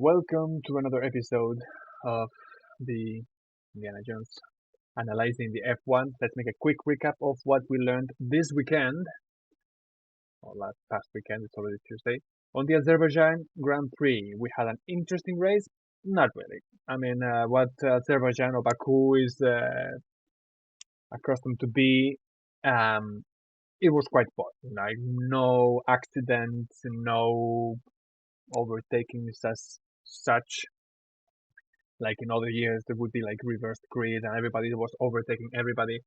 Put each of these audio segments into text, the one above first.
Welcome to another episode of the Indiana Jones analyzing the F1. Let's make a quick recap of what we learned this weekend, or last past weekend, it's already Tuesday. On the Azerbaijan Grand Prix, we had an interesting race. Not really. What Azerbaijan or Baku is accustomed to be, um, it was quite fun. Like, no accidents, no overtakings as such. Like in other years, there would be like reversed grid and everybody was overtaking everybody.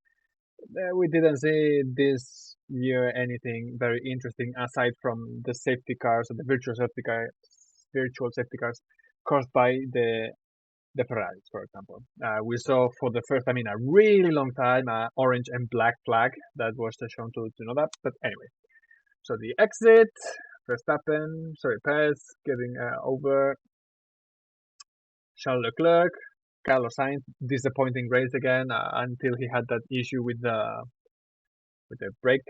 We didn't see this year anything very interesting aside from the safety cars or the virtual safety cars caused by the Ferraris, for example. We saw for the first time in a really long time orange and black flag that was shown to know that. But anyway, so the exit, Perez getting over Charles Leclerc, Carlos Sainz, disappointing race again until he had that issue with the brake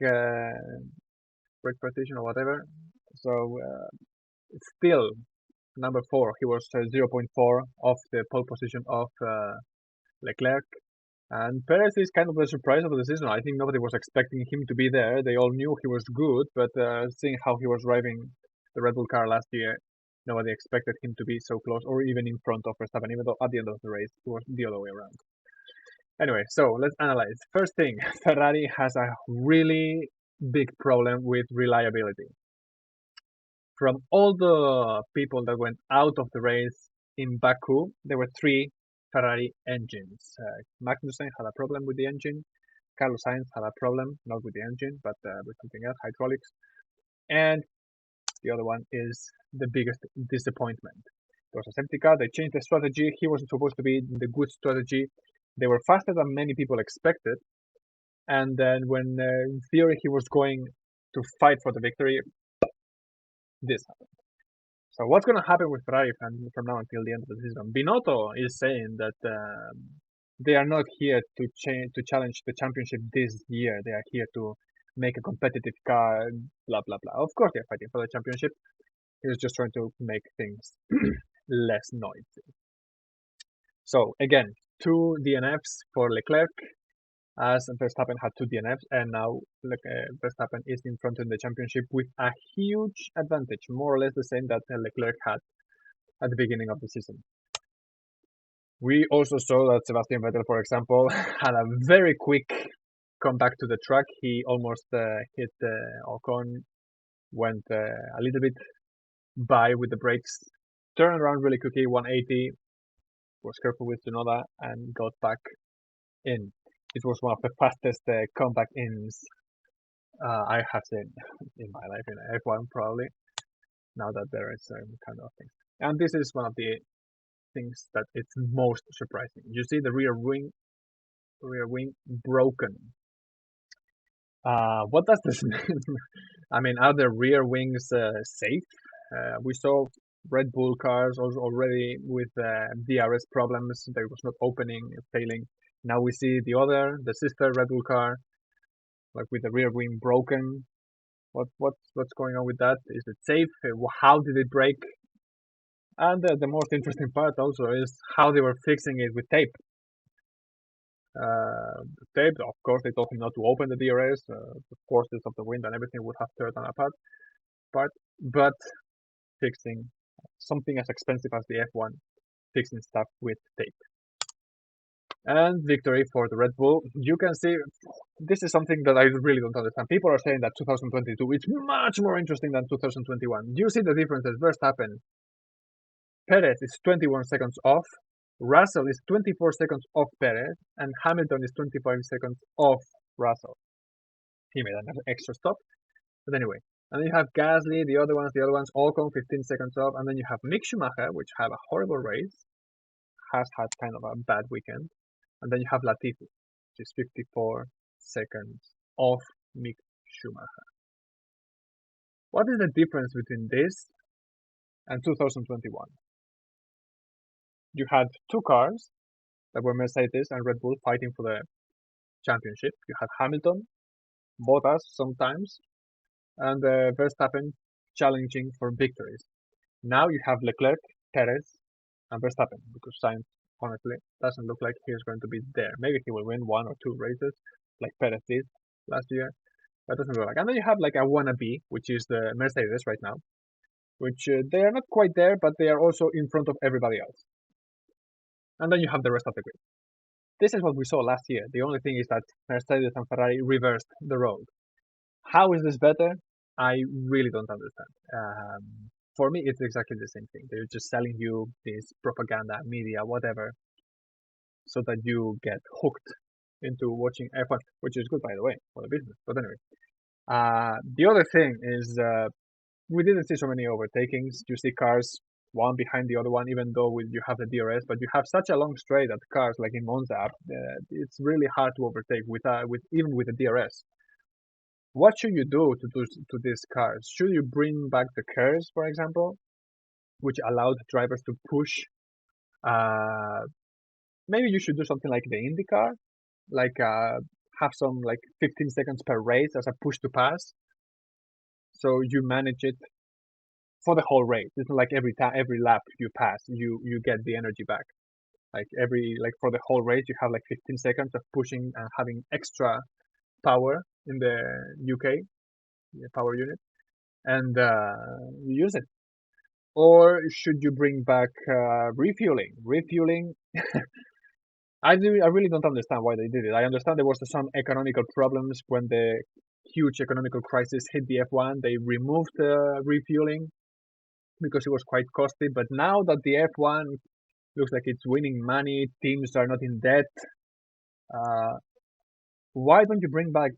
precision or whatever. So it's still number 4. He was 0.4 off the pole position of Leclerc. And Perez is kind of the surprise of the season. I think nobody was expecting him to be there. They all knew he was good, but seeing how he was driving the Red Bull car last year, nobody expected him to be so close or even in front of Verstappen, even though at the end of the race it was the other way around. Anyway, so let's analyze. First thing, Ferrari has a really big problem with reliability. From all the people that went out of the race in Baku, there were 3 Ferrari engines. Magnussen had a problem with the engine. Carlos Sainz had a problem, not with the engine, but with something else, hydraulics. And the other one is the biggest disappointment. There was a safety car, they changed the strategy. He wasn't supposed to be the good strategy. They were faster than many people expected. And then when in theory he was going to fight for the victory, this happened. So what's going to happen with Ferrari from now until the end of the season? Binotto is saying that they are not here to challenge the championship this year. They are here to make a competitive car, blah, blah, blah. Of course they're fighting for the championship. He's just trying to make things less noisy. So again, 2 DNFs for Leclerc, as Verstappen had 2 DNFs, and now Verstappen is in front in the championship with a huge advantage, more or less the same that Leclerc had at the beginning of the season. We also saw that Sebastian Vettel, for example, had a very quick comeback to the track. He almost hit Ocon, went a little bit by with the brakes, turned around really quickly, 180, was careful with Tsunoda, and got back in. It was one of the fastest comeback ins I have seen in my life in F1, probably. Now that there is kind of thing, and this is one of the things that it's most surprising. You see the rear wing broken. What does this mean? Are the rear wings safe? We saw Red Bull cars already with DRS problems. They was not opening, failing. Now we see the sister Red Bull car, like with the rear wing broken. What's going on with that? Is it safe? How did it break? And the most interesting part also is how they were fixing it with tape. Tape, of course, they told him not to open the DRS. The forces of the wind and everything would have torn them apart. But fixing something as expensive as the F1, fixing stuff with tape. And victory for the Red Bull. You can see, this is something that I really don't understand. People are saying that 2022 is much more interesting than 2021. Do you see the differences? Verstappen, Perez is 21 seconds off, Russell is 24 seconds off Perez, and Hamilton is 25 seconds off Russell. He made an extra stop. But anyway, and then you have Gasly, the other ones, Ocon 15 seconds off, and then you have Mick Schumacher, which had a horrible race, has had kind of a bad weekend. And then you have Latifi, which is 54 seconds off Mick Schumacher. What is the difference between this and 2021? You had 2 cars that were Mercedes and Red Bull fighting for the championship. You had Hamilton, Bottas sometimes, and Verstappen challenging for victories. Now you have Leclerc Perez and Verstappen, because Sainz honestly doesn't look like he's going to be there. Maybe he will win 1 or 2 races like Perez did last year. That doesn't look like. And then you have like a wannabe, which is the Mercedes right now, which they are not quite there, but they are also in front of everybody else. And then you have the rest of the grid. This is what we saw last year. The only thing is that Mercedes and Ferrari reversed the role. How is this better? I really don't understand. For me, it's exactly the same thing. They're just selling you this propaganda, media, whatever, so that you get hooked into watching F1, which is good, by the way, for the business. But anyway, the other thing is we didn't see so many overtakings. You see cars one behind the other one, even though you have the DRS, but you have such a long straight that cars, like in Monza, it's really hard to overtake with even with the DRS. What should you do to these cars? Should you bring back the curves, for example, which allowed drivers to push? Uh, Maybe you should do something like the IndyCar, like have some like 15 seconds per race as a push to pass, so you manage it for the whole race. It's not like every lap you pass, you get the energy back. Like for the whole race, you have like 15 seconds of pushing and having extra power in the UK power unit, and you use it. Or should you bring back refueling? Refueling, I really don't understand why they did it. I understand there was some economical problems when the huge economical crisis hit the F1. They removed refueling because it was quite costly. But now that the F1 looks like it's winning money, teams are not in debt. Uh, why don't you bring back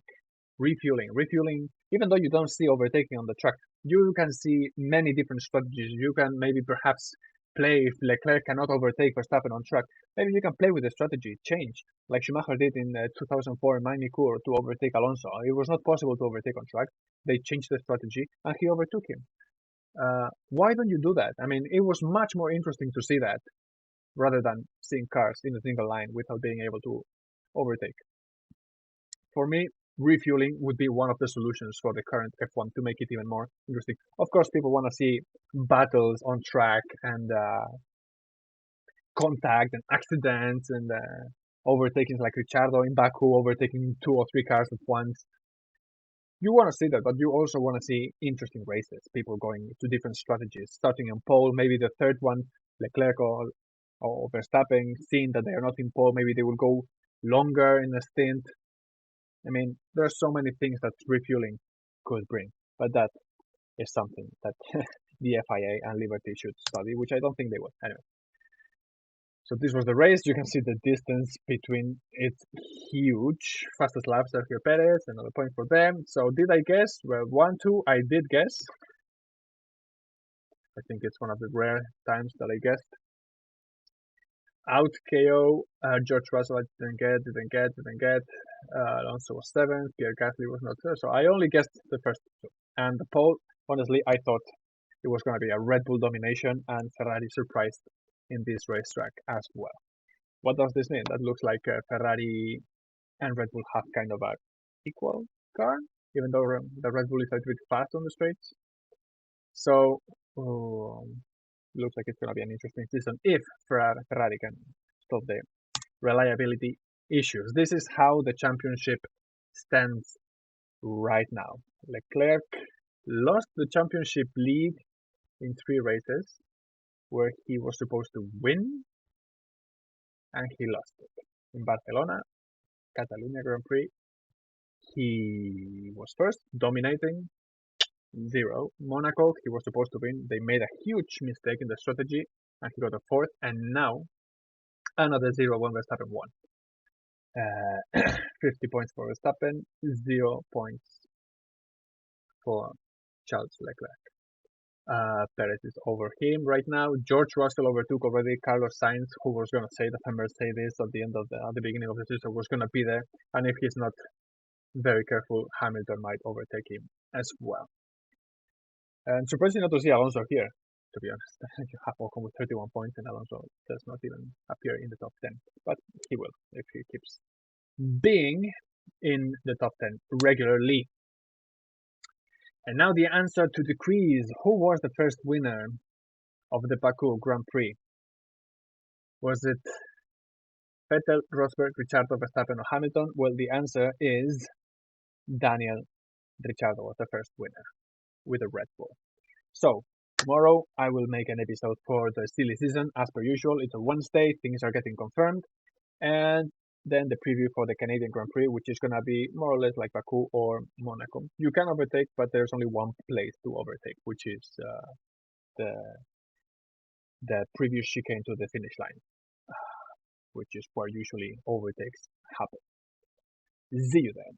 refueling? Refueling, even though you don't see overtaking on the track, you can see many different strategies. You can maybe perhaps play if Leclerc cannot overtake Verstappen on track. Maybe you can play with the strategy, change, like Schumacher did in 2004 in Magny-Cours to overtake Alonso. It was not possible to overtake on track. They changed the strategy and he overtook him. Why don't you do that? I mean, it was much more interesting to see that rather than seeing cars in a single line without being able to overtake. For me, refueling would be one of the solutions for the current F1 to make it even more interesting. Of course, people want to see battles on track and contact and accidents and overtakings like Ricciardo in Baku, overtaking 2 or 3 cars at once. You want to see that, but you also want to see interesting races, people going to different strategies, starting in pole, maybe the third one, Leclerc or Verstappen, seeing that they are not in pole, maybe they will go longer in a stint. I mean, there are so many things that refueling could bring, but that is something that the FIA and Liberty should study, which I don't think they will. Anyway, so this was the race. You can see the distance between it's huge. Fastest lap, Sergio Perez, another point for them. So did I guess? Well, 1, 2, I did guess. I think it's one of the rare times that I guessed. Out KO, George Russell I didn't get. Alonso was 7th, Pierre Gasly was not there. So I only guessed the first 2. And the pole, honestly, I thought it was going to be a Red Bull domination and Ferrari surprised in this racetrack as well. What does this mean? That looks like Ferrari and Red Bull have kind of a equal car, even though the Red Bull is a bit fast on the straights. So looks like it's going to be an interesting season if Ferrari can stop the reliability issues. This is how the championship stands right now. Leclerc lost the championship lead in 3 races where he was supposed to win and he lost it. In Barcelona, Catalonia Grand Prix, he was first, dominating, 0. Monaco, he was supposed to win. They made a huge mistake in the strategy and he got a 4th. And now, another 0 when Verstappen won. 50 points for Verstappen, 0 points for Charles Leclerc. Perez is over him right now. George Russell overtook already Carlos Sainz, who was going to say that the Mercedes at the beginning of the season was going to be there, and if he's not very careful, Hamilton might overtake him as well. And surprising not to see Alonso here, to be honest. You have Ocon with 31 points, and Alonso does not even appear in the top 10, but he will if he keeps being in the top 10 regularly. And now the answer to the quiz. Who was the first winner of the Baku Grand Prix? Was it Vettel, Rosberg, Ricciardo, Verstappen, or Hamilton? Well, the answer is Daniel Ricciardo was the first winner with a Red Bull. So, tomorrow I will make an episode for the silly season. As per usual, it's a Wednesday, things are getting confirmed. And then the preview for the Canadian Grand Prix, which is going to be more or less like Baku or Monaco. You can overtake, but there's only one place to overtake, which is the previous chicane to the finish line, which is where usually overtakes happen. See you then.